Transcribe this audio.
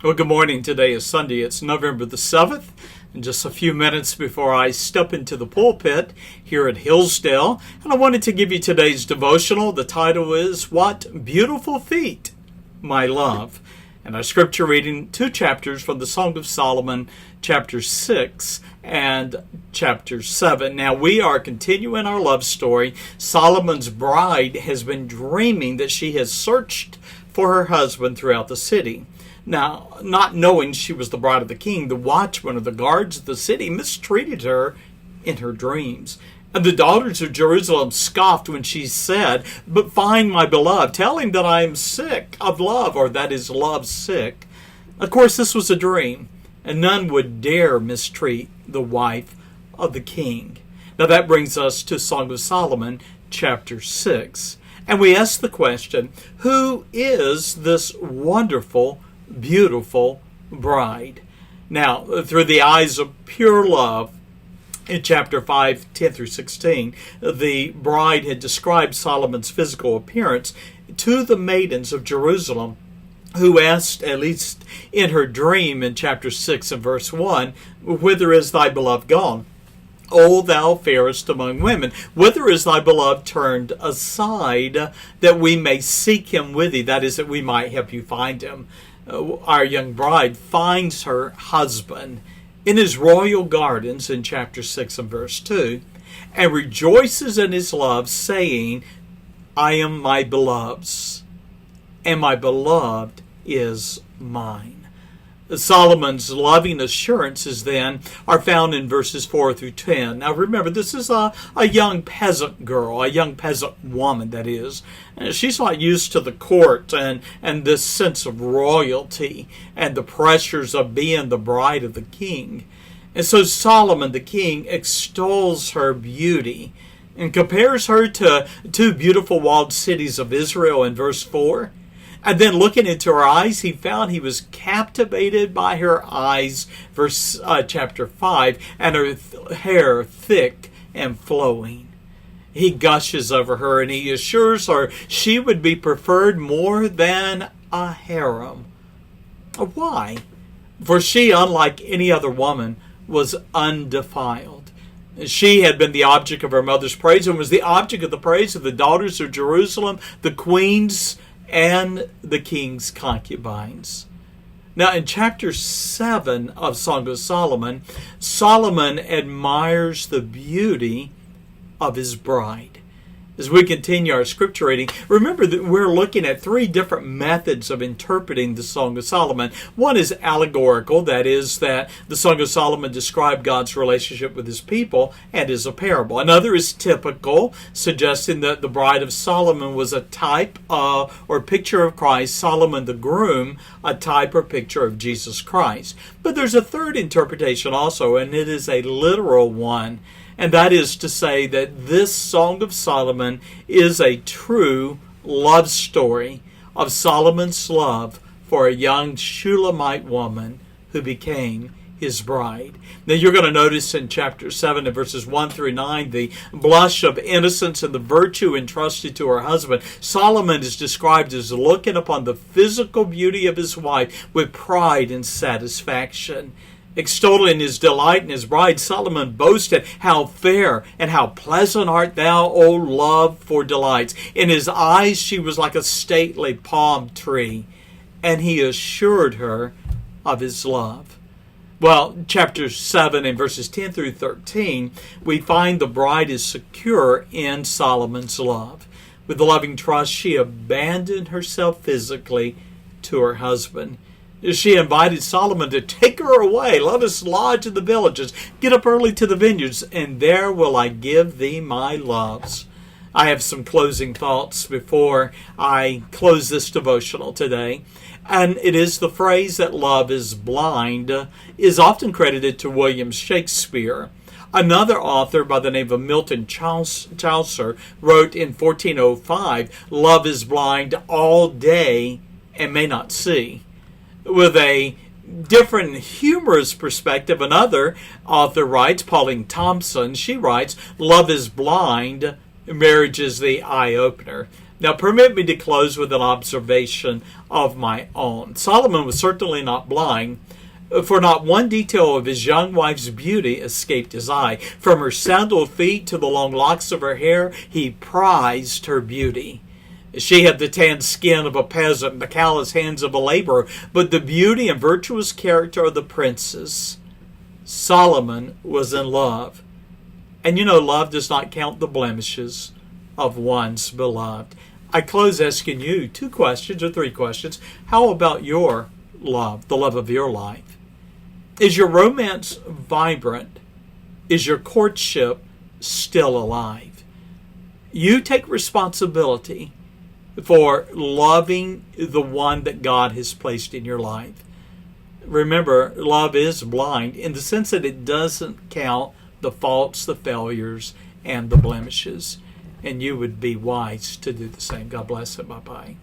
Well, good morning. Today is Sunday. It's November the 7th. And just a few minutes before I step into the pulpit here at Hillsdale, and I wanted to give you today's devotional. The title is, What Beautiful Feet, My Love. And our scripture reading, 2 chapters from the Song of Solomon, chapter 6 and chapter 7. Now, we are continuing our love story. Solomon's bride has been dreaming that she has searched for her husband throughout the city. Now, not knowing she was the bride of the king, the watchmen or the guards of the city mistreated her in her dreams. And the daughters of Jerusalem scoffed when she said, "But find my beloved, tell him that I am sick of love," or that is love sick. Of course, this was a dream, and none would dare mistreat the wife of the king. Now that brings us to Song of Solomon, chapter 6. And we ask the question, who is this wonderful, beautiful bride? Now, through the eyes of pure love, in chapter 5, 10 through 16, the bride had described Solomon's physical appearance to the maidens of Jerusalem, who asked, at least in her dream in chapter 6 and verse 1, "Whither is thy beloved gone? O thou fairest among women, whither is thy beloved turned aside, that we may seek him with thee?" That is, that we might help you find him. Our young bride finds her husband in his royal gardens in chapter 6 and verse 2, and rejoices in his love, saying, "I am my beloved's, and my beloved is mine." Solomon's loving assurances then are found in verses 4 through 10. Now remember, this is a young peasant girl, a young peasant woman, that is. She's not used to the court and this sense of royalty and the pressures of being the bride of the king. And so Solomon the king extols her beauty and compares her to 2 beautiful walled cities of Israel in verse 4. And then looking into her eyes, he found he was captivated by her eyes, chapter 5, and her hair thick and flowing. He gushes over her and he assures her she would be preferred more than a harem. Why? For she, unlike any other woman, was undefiled. She had been the object of her mother's praise and was the object of the praise of the daughters of Jerusalem, the queens, and the king's concubines. Now in chapter 7 of Song of Solomon, Solomon admires the beauty of his bride. As we continue our scripture reading, remember that we're looking at 3 different methods of interpreting the Song of Solomon. One is allegorical, that is, that the Song of Solomon described God's relationship with his people and is a parable. Another is typical, suggesting that the bride of Solomon was a type or picture of Christ, Solomon the groom, a type or picture of Jesus Christ. But there's a third interpretation also, and it is a literal one. And that is to say that this Song of Solomon is a true love story of Solomon's love for a young Shulamite woman who became his bride. Now you're going to notice in chapter 7 and verses 1 through 9 the blush of innocence and the virtue entrusted to her husband. Solomon is described as looking upon the physical beauty of his wife with pride and satisfaction. Extolling his delight in his bride, Solomon boasted, "How fair and how pleasant art thou, O love, for delights. In his eyes she was like a stately palm tree." And he assured her of his love. Well, chapter 7 and verses 10 through 13, we find the bride is secure in Solomon's love. With the loving trust, she abandoned herself physically to her husband. She invited Solomon to take her away. "Let us lodge in the villages. Get up early to the vineyards, and there will I give thee my loves." I have some closing thoughts before I close this devotional today. And it is the phrase that love is blind is often credited to William Shakespeare. Another author by the name of Milton Chaucer wrote in 1405, "Love is blind all day and may not see." With a different humorous perspective, another author writes, Pauline Thompson, she writes, "Love is blind, marriage is the eye-opener." Now, permit me to close with an observation of my own. Solomon was certainly not blind, for not one detail of his young wife's beauty escaped his eye. From her sandaled feet to the long locks of her hair, he prized her beauty. She had the tanned skin of a peasant and the callous hands of a laborer, but the beauty and virtuous character of the princess. Solomon was in love. And love does not count the blemishes of one's beloved. I close asking you 2 questions or 3 questions. How about your love, the love of your life? Is your romance vibrant? Is your courtship still alive? You take responsibility for loving the one that God has placed in your life. Remember, love is blind in the sense that it doesn't count the faults, the failures, and the blemishes. And you would be wise to do the same. God bless it. Bye-bye.